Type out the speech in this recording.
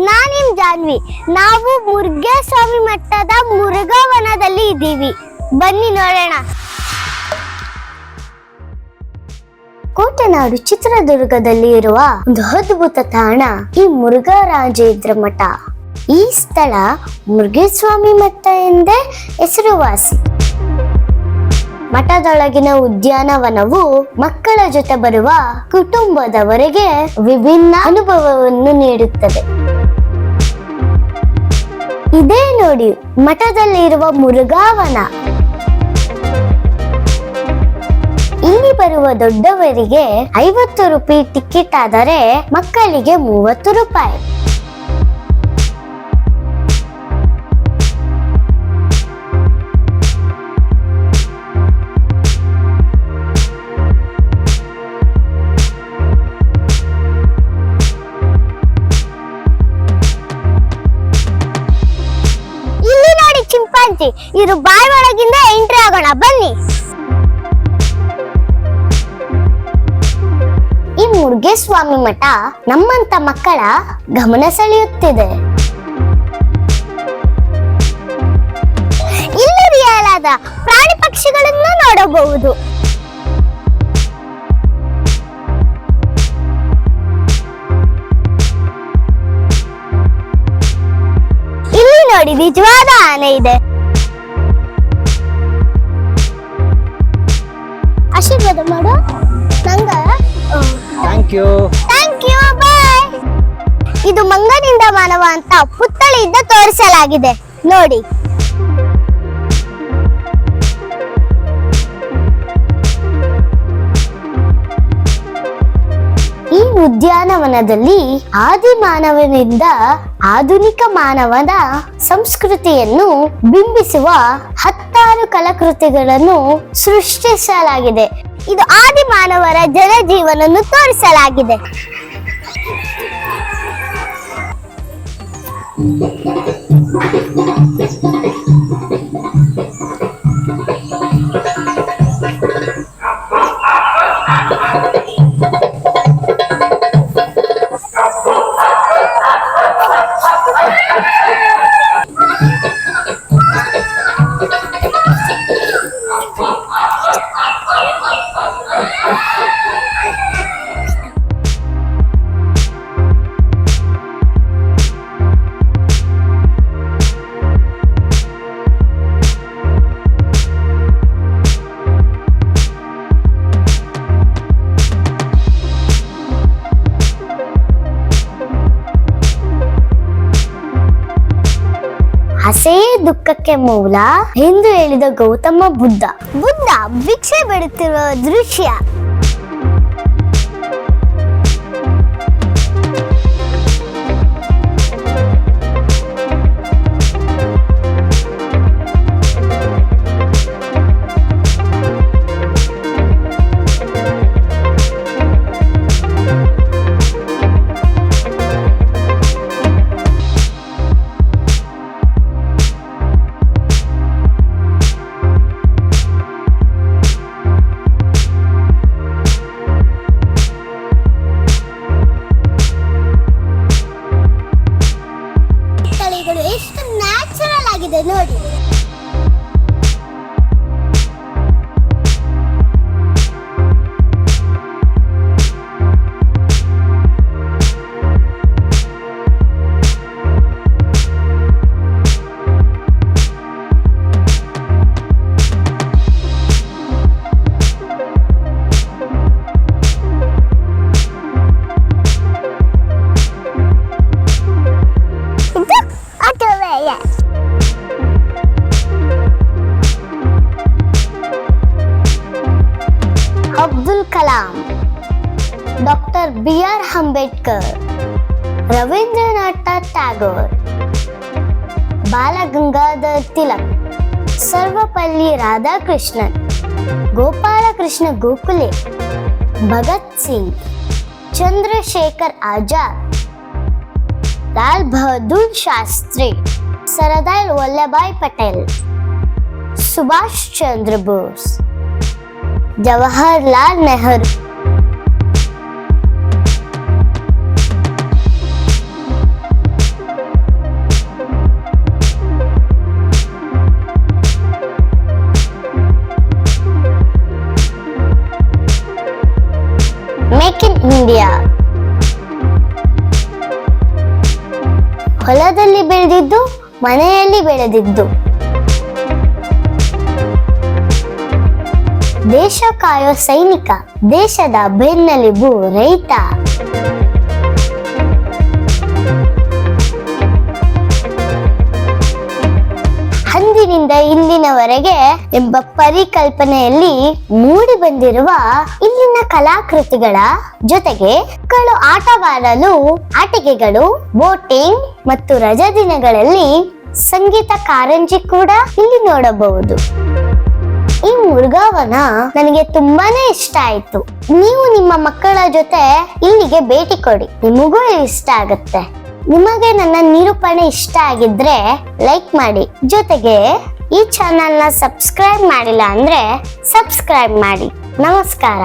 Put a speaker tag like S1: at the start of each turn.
S1: ನಾನ್ ನಿಮ್ ಜಾನ್ವಿ. ನಾವು ಮುರುಘೇಸ್ವಾಮಿ ಮಠದ ಮುರುಘಾವನದಲ್ಲಿ ಇದ್ದೀವಿ. ಬನ್ನಿ ನೋಡೋಣ. ಕೋಟೆನಾಡು ಚಿತ್ರದುರ್ಗದಲ್ಲಿ ಇರುವ ಒಂದು ಅದ್ಭುತ ತಾಣ ಈ ಮುರುಘರಾಜೇಂದ್ರ ಮಠ. ಈ ಸ್ಥಳ ಮುರುಘೇಸ್ವಾಮಿ ಮಠ ಎಂದೇ ಹೆಸರುವಾಸಿ. ಮಠದೊಳಗಿನ ಉದ್ಯಾನವನವು ಮಕ್ಕಳ ಜೊತೆ ಬರುವ ಕುಟುಂಬದವರೆಗೆ ವಿಭಿನ್ನ ಅನುಭವವನ್ನು ನೀಡುತ್ತದೆ. ಇದೇ ನೋಡಿ ಮಠದಲ್ಲಿರುವ ಮುರುಘಾವನ. ಇಲ್ಲಿ ಬರುವ ದೊಡ್ಡವರಿಗೆ 50 ರೂಪಾಯಿ ಟಿಕೆಟ್ ಆದರೆ ಮಕ್ಕಳಿಗೆ 30 ರೂಪಾಯಿ. ಚಿಂಪಾಂಜಿ ಇರು ಬಾಯಿ ಒಳಗಿಂದ ಎಂಟ್ರಿ ಆಗೋಣ ಬನ್ನಿ. ಈ ಮುರುಘೇಸ್ವಾಮಿ ಮಠ ನಮ್ಮಂತ ಮಕ್ಕಳ ಗಮನ ಸೆಳೆಯುತ್ತಿದೆ. ಇಲ್ಲಿ ರಿಯಲಾದ ಪ್ರಾಣಿ ಪಕ್ಷಿಗಳನ್ನು ನೋಡಬಹುದು. ನೋಡಿ ನಿಜವಾದ ಆನೆ ಇದೆ. ಆಶೀರ್ವಾದ ಮಾಡು ನಂಗ.
S2: Thank you
S1: bye. ಇದು ಮಂಗನಿಂದ ಮಾನವ ಅಂತ ಪುತ್ಥಳಿಯಿಂದ ತೋರಿಸಲಾಗಿದೆ ನೋಡಿ. ಈ ಉದ್ಯಾನವನದಲ್ಲಿ ಆದಿಮಾನವನಿಂದ ಆಧುನಿಕ ಮಾನವನ ಸಂಸ್ಕೃತಿಯನ್ನು ಬಿಂಬಿಸುವ 10 ಕಲಾಕೃತಿಗಳನ್ನು ಸೃಷ್ಟಿಸಲಾಗಿದೆ. ಇದು ಆದಿಮಾನವರ ಜನಜೀವನವನ್ನು ತೋರಿಸಲಾಗಿದೆ. ಹಸೆಯೇ ದುಃಖಕ್ಕೆ ಮೂಲ ಎಂದು ಹೇಳಿದ ಗೌತಮ ಬುದ್ಧ ಭಿಕ್ಷೆ ಬೇಡುತ್ತಿರುವ ದೃಶ್ಯ. ಎಷ್ಟು ನ್ಯಾಚುರಲ್ ಆಗಿದೆ ನೋಡಿ. Abdul Kalam, doctor BR Ambedkar, Rabindranath Tagore, Balgangadhar Tilak, Sarvepalli Radhakrishnan, Gopalakrishna Gokhale, Bhagat Singh, Chandrashekhar Azad, Lal Bahadur Shastri, Sardar Vallabhbhai Patel, Subhash Chandra Bose, Jawaharlal Nehru. ಹೊಲದಲ್ಲಿ ಬೆಳೆದಿದ್ದು, ಮನೆಯಲ್ಲಿ ಬೆಳೆದಿದ್ದು. ದೇಶ ಕಾಯೋ ಸೈನಿಕ, ದೇಶದ ಬೆನ್ನೆಲುಬು ರೈತ. ಅಂದಿನಿಂದ ಇಂದಿನವರೆಗೆ ಎಂಬ ಪರಿಕಲ್ಪನೆಯಲ್ಲಿ ಮೂಡಿ ಬಂದಿರುವ ಇಲ್ಲಿನ ಕಲಾಕೃತಿಗಳ ಜೊತೆಗೆ ಮಕ್ಕಳು ಆಟವಾಡಲು ಆಟಿಕೆಗಳು, ಬೋಟಿಂಗ್ ಮತ್ತು ರಜಾ ದಿನಗಳಲ್ಲಿ ಸಂಗೀತ ಕಾರಂಜಿ ಕೂಡ ಇಲ್ಲಿ ನೋಡಬಹುದು. ಈ ಮುರುಘಾವನ ನನಗೆ ತುಂಬಾನೇ ಇಷ್ಟ ಆಯ್ತು. ನೀವು ನಿಮ್ಮ ಮಕ್ಕಳ ಜೊತೆ ಇಲ್ಲಿಗೆ ಭೇಟಿ ಕೊಡಿ, ನಿಮಗೂ ಇಷ್ಟ ಆಗುತ್ತೆ. ನಿಮಗೆ ನನ್ನ ನಿರೂಪಣೆ ಇಷ್ಟ ಆಗಿದ್ರೆ ಲೈಕ್ ಮಾಡಿ, ಜೊತೆಗೆ ಈ ಚಾನೆಲ್ನ ಸಬ್ಸ್ಕ್ರೈಬ್ ಮಾಡಿಲ್ಲ ಅಂದ್ರೆ ಸಬ್ಸ್ಕ್ರೈಬ್ ಮಾಡಿ. ನಮಸ್ಕಾರ.